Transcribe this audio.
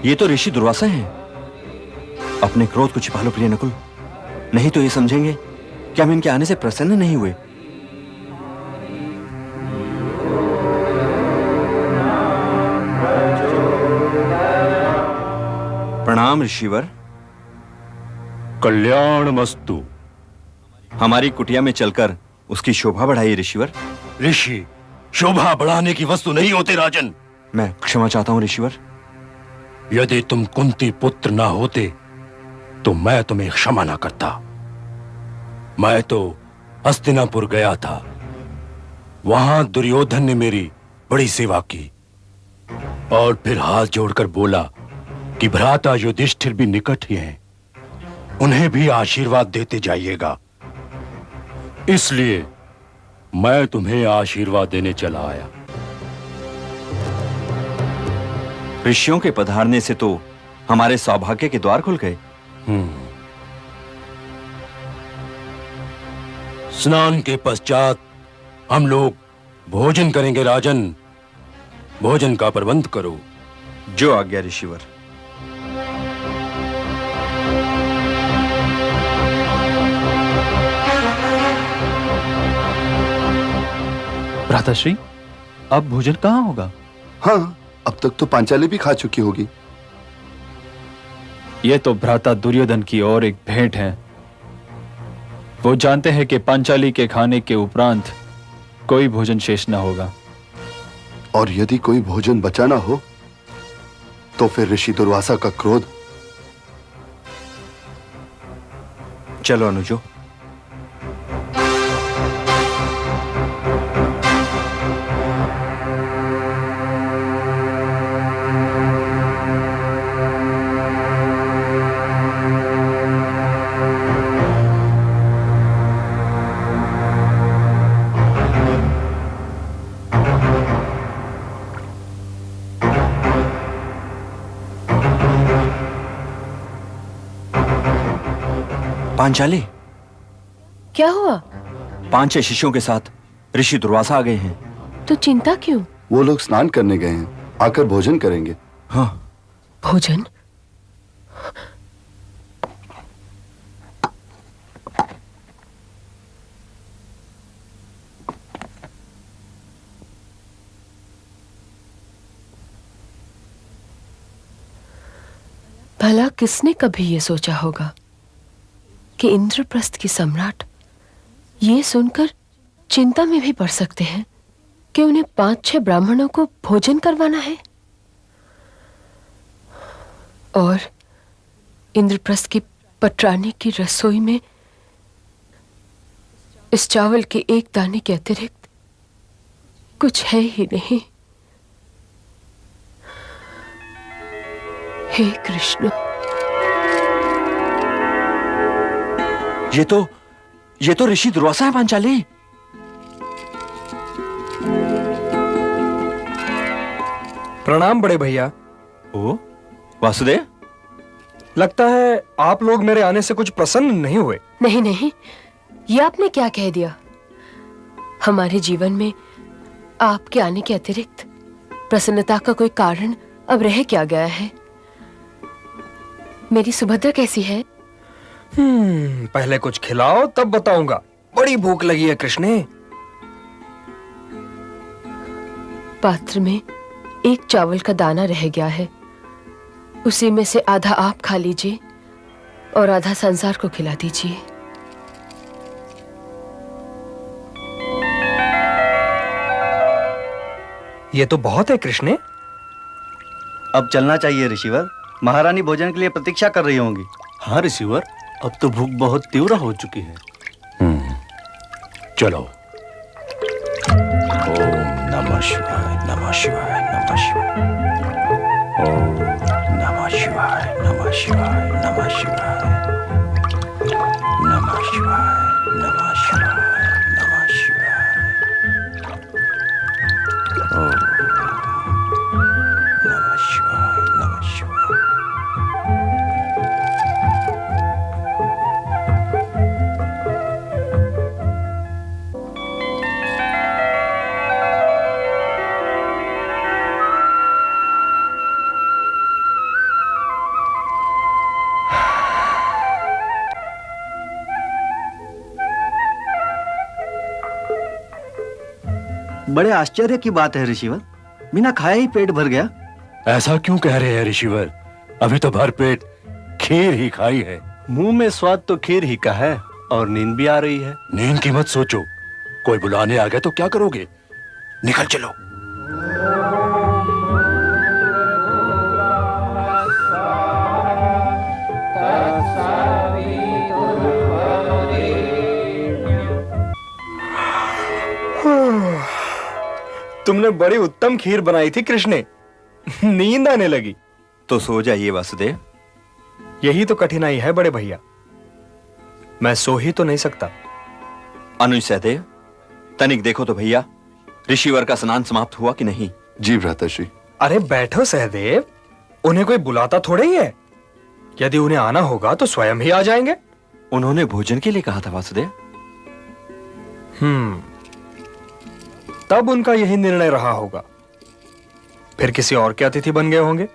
ये तो ऋषि दुर्वासा हैं। अपने क्रोध को छिपा लो प्रिय नकुल, नहीं तो ये समझेंगे कि हम इनके आने से प्रसन्न नहीं हुए। प्रणाम ऋषिवर। कल्याणमस्तु। हमारी कुटिया में चलकर उसकी शोभा बढ़ाइए ऋषिवर। ऋषि शोभा बढ़ाने की वस्तु नहीं होते राजन। मैं क्षमा चाहता हूं ऋषिवर। यदि तुम कुंती पुत्र ना होते तो मैं तुम्हें क्षमा ना करता। मैं तो हस्तिनापुर गया था, वहां दुर्योधन ने मेरी बड़ी सेवा की और फिर हाथ जोड़कर बोला कि भ्राता युधिष्ठिर भी निकट ही हैं, उन्हें भी आशीर्वाद देते जाइएगा। इसलिए मैं तुम्हें आशीर्वाद देने चला आया। ऋषियों के पधारने से तो हमारे सौभाग्य के द्वार खुल गए। स्नान के पश्चात हम लोग भोजन करेंगे राजन। भोजन का प्रबंध करो। जो आज्ञा ऋषिवर। भ्राताश्री, अब भोजन कहाँ होगा? हाँ, अब तक तो पांचाली भी खा चुकी होगी। यह तो भ्राता दुर्योधन की और एक भेंट है। वो जानते हैं कि पांचाली के खाने के उपरांत कोई भोजन शेष न होगा। और यदि कोई भोजन बचा ना हो तो फिर ऋषि दुर्वासा का क्रोध। चलो अनुजो। पांचाली, क्या हुआ? 5-6 शिष्यों के साथ ऋषि दुर्वासा आ गए हैं। तो चिंता क्यों? वो लोग स्नान करने गए हैं, आकर भोजन करेंगे। हाँ। भोजन? भला किसने कभी ये सोचा होगा कि इंद्रप्रस्थ की सम्राट ये सुनकर चिंता में भी पड़ सकते हैं कि उन्हें 5-6 ब्राह्मणों को भोजन करवाना है। और इंद्रप्रस्थ की पटरानी की रसोई में इस चावल के एक दाने के अतिरिक्त कुछ है ही नहीं। हे कृष्ण, ये तो ऋषि दुर्वासा है पांचाली। प्रणाम बड़े भैया। ओ वासुदेव, लगता है आप लोग मेरे आने से कुछ प्रसन्न नहीं हुए। नहीं नहीं, ये आपने क्या कह दिया। हमारे जीवन में आपके आने के अतिरिक्त प्रसन्नता का कोई कारण अब रह क्या गया है। मेरी सुभद्रा कैसी है? पहले कुछ खिलाओ तब बताऊंगा। बड़ी भूख लगी है कृष्णे। पात्र में एक चावल का दाना रह गया है, उसी में से आधा आप खा लीजिए और आधा संसार को खिला दीजिए। ये तो बहुत है कृष्णे। अब चलना चाहिए ऋषिवर, महारानी भोजन के लिए प्रतीक्षा कर रही होंगी। हाँ ऋषिवर, अब तो भूख बहुत तीव्र हो चुकी है। चलो। ओम नमः शिवाय, नमः शिवाय, नमः शिवाय। ओम नमः शिवाय, नमः शिवाय, नमः शिवाय। नमः शिवाय, नमः शिवाय, नमः शिवाय। ओम नमः शिवाय, नमः शिवाय। बड़े आश्चर्य की बात है ऋषिवर, बिना खाए ही पेट भर गया। ऐसा क्यों कह रहे हैं ऋषिवर? अभी तो भरपेट खीर ही खाई है। मुंह में स्वाद तो खीर ही का है और नींद भी आ रही है। नींद की मत सोचो, कोई बुलाने आ गया तो क्या करोगे? निकल चलो। तुमने बड़ी उत्तम खीर बनाई थी कृष्णे। नींद आने लगी। तो सो जाइए वासुदेव। यही तो कठिनाई है बड़े भैया, मैं सो ही तो नहीं सकता। अनुज सहदेव, तनिक देखो तो भैया, ऋषिवर का स्नान समाप्त हुआ कि नहीं? जी भ्राताश्री। अरे बैठो सहदेव, उन्हें कोई बुलाता थोड़े ही है। यदि उन्हें आना होगा तो स्वयं ही आ जाएंगे। उन्होंने भोजन के लिए कहा था वासुदेव। तब उनका यही निर्णय रहा होगा। फिर किसी और के अतिथि बन गए होंगे।